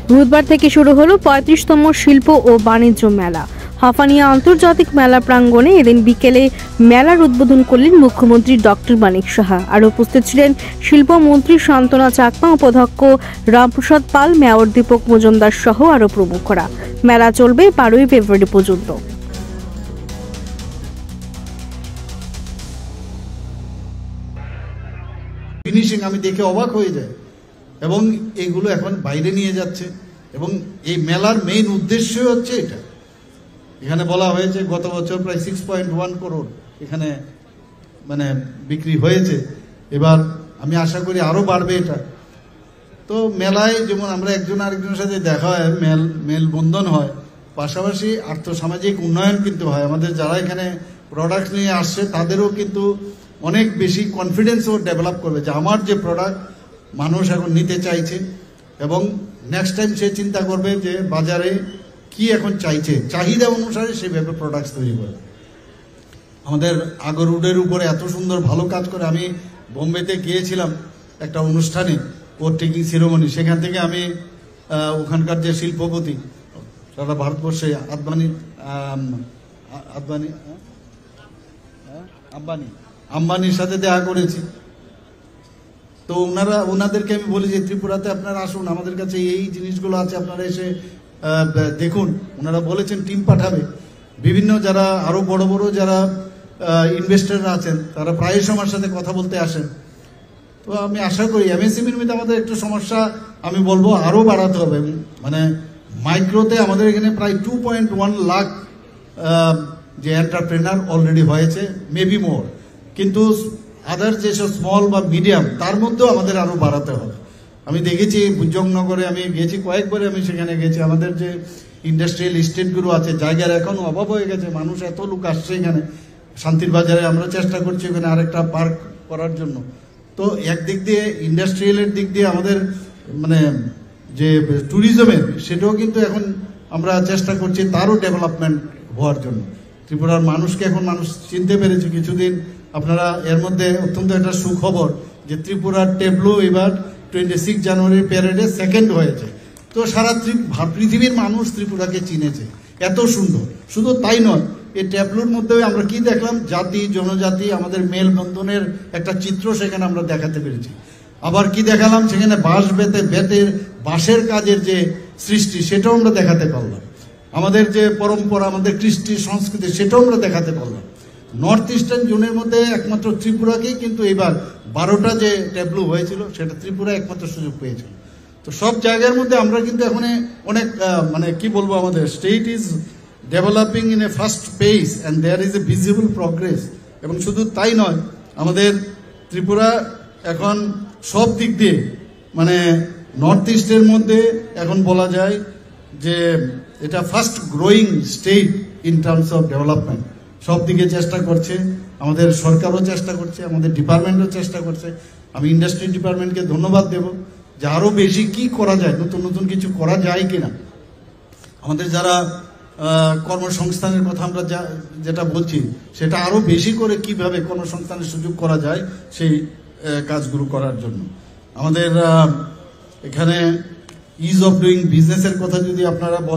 বুধবার থেকে শুরু হলো 35তম শিল্প ও বাণিজ্য মেলা। হাফানিয়া আন্তর্জাতিক মেলা প্রাঙ্গণে এদিন বিকেলে মেলার উদ্বোধন করলেন মুখ্যমন্ত্রী ডক্টর মানিক সাহা। আর উপস্থিত ছিলেন শিল্পমন্ত্রী শান্তনা চাকমা, উপাধ্যক্ষ রামপ্রসাদ পাল, মেয়র দীপক মজুমদার সহ আরো প্রমুখরা। মেলা চলবে 12ই ফেব্রুয়ারি পর্যন্ত। ফিনিশিং আমি দেখে অবাক হয়ে যায়, এবং এগুলো এখন বাইরে নিয়ে যাচ্ছে। এবং এই মেলার মেইন উদ্দেশ্য হচ্ছে এটা। এখানে বলা হয়েছে গত বছর প্রায় 6.1 করোড় এখানে মানে বিক্রি হয়েছে। এবার আমি আশা করি আরো বাড়বে এটা। তো মেলায় যেমন আমরা একজন আরেকজনের সাথে দেখা হয়, মেলবন্ধন হয়, পাশাপাশি আর্থসামাজিক উন্নয়ন কিন্তু হয়। আমাদের যারা এখানে প্রোডাক্ট নিয়ে আসছে তাদেরও কিন্তু অনেক বেশি কনফিডেন্সও ডেভেলপ করবে যে আমার যে প্রোডাক্ট মানুষ এখন নিতে চাইছে, এবং নেক্সট টাইম সে চিন্তা করবে যে বাজারে কি এখন চাইছে, চাহিদা অনুসারে সেভাবে প্রোডাক্টস তৈরি করে। আমাদের আগর রোডের উপরে এত সুন্দর ভালো কাজ করে। আমি বোম্বেতে গিয়েছিলাম একটা অনুষ্ঠানে, কোড টেকিং সেরেমনি। সেখান থেকে আমি ওখানকার যে শিল্পপতি সারা ভারতবর্ষে আম্বানির সাথে দেখা করেছি। তো ওনাদেরকে আমি বলি যে ত্রিপুরাতে আপনারা আসুন, আমাদের কাছে এই জিনিসগুলো আছে, আপনারা এসে দেখুন। ওনারা বলেছেন টিম পাঠাবে। বিভিন্ন যারা আরো বড় বড় যারা ইনভেস্টররা আছেন তারা প্রায়শই আমার সাথে কথা বলতে আসেন। তো আমি আশা করি এমএসএমইর মধ্যে আমাদের একটু সমস্যা, আমি বলবো আরো বাড়াতে হবে। মানে মাইক্রোতে আমাদের এখানে প্রায় 2.1 লাখ যে এন্টারপ্রেনার অলরেডি হয়েছে, মেবি মোর। কিন্তু আদার যেসব স্মল বা মিডিয়াম, তার মধ্যেও আমাদের আরো বাড়াতে হবে। আমি দেখেছি বুজংনগরে আমি গেছি কয়েকবারে, আমি সেখানে গেছি। আমাদের যে ইন্ডাস্ট্রিয়াল স্টেটগুলো আছে, জায়গার এখনো অভাব হয়ে গেছে। মানুষ এত লোক আসছে এখানে। শান্তির বাজারে আমরা চেষ্টা করছি ওখানে আরেকটা পার্ক করার জন্য। তো একদিক দিয়ে ইন্ডাস্ট্রিয়ালের দিক দিয়ে আমাদের মানে যে ট্যুরিজমের, সেটাও কিন্তু এখন আমরা চেষ্টা করছি তারও ডেভেলপমেন্ট হওয়ার জন্য। ত্রিপুরার মানুষকে এখন মানুষ চিনতে পেরেছে। কিছুদিন আপনারা এর মধ্যে অত্যন্ত একটা সুখবর যে ত্রিপুরার ট্যাবলো এবার 26 জানুয়ারির প্যারেডে সেকেন্ড হয়েছে। তো সারা পৃথিবীর মানুষ ত্রিপুরাকে চিনেছে, এত সুন্দর। শুধু তাই নয়, এই ট্যাবলোর মধ্যে আমরা কি দেখলাম, জাতি জনজাতি আমাদের মেলবন্ধনের একটা চিত্র সেখানে আমরা দেখাতে পেরেছি। আবার কি দেখালাম, সেখানে বাঁশের কাজের যে সৃষ্টি, সেটাও আমরা দেখাতে পারলাম। আমাদের যে পরম্পরা, আমাদের কৃষ্টি সংস্কৃতি, সেটাও আমরা দেখাতে পারলাম। নর্থ ইস্টার্ন জোনের মধ্যে একমাত্র ত্রিপুরাকেই কিন্তু এবার 12টা যে ট্যাবলো হয়েছিল, সেটা ত্রিপুরা একমাত্র সুযোগ পেয়েছিল। তো সব জায়গার মধ্যে আমরা কিন্তু এখন অনেক মানে কি বলবো, আমাদের state is developing in a fast pace and there is a visible progress. এবং শুধু তাই নয়, আমাদের ত্রিপুরা এখন সব দিক দিয়ে মানে নর্থ ইস্টের মধ্যে এখন বলা যায় যে এটা first growing state in terms of development. সব দিকে চেষ্টা করছে, আমাদের সরকারও চেষ্টা করছে, আমাদের ডিপার্টমেন্টও চেষ্টা করছে। আমি ইন্ডাস্ট্রি ডিপার্টমেন্টকে ধন্যবাদ দেব যে আরো বেশি কি করা যায়, নতুন নতুন কিছু করা যায় কিনা। আমাদের যারা কর্মসংস্থানের কথা আমরা যেটা বলছি, সেটা আরো বেশি করে কিভাবে কর্মসংস্থানের সুযোগ করা যায় সেই কাজগুলো করার জন্য। আমাদের এখানে ইজ অফ ডুইং বিজনেসের কথা যদি আপনারা বলেন,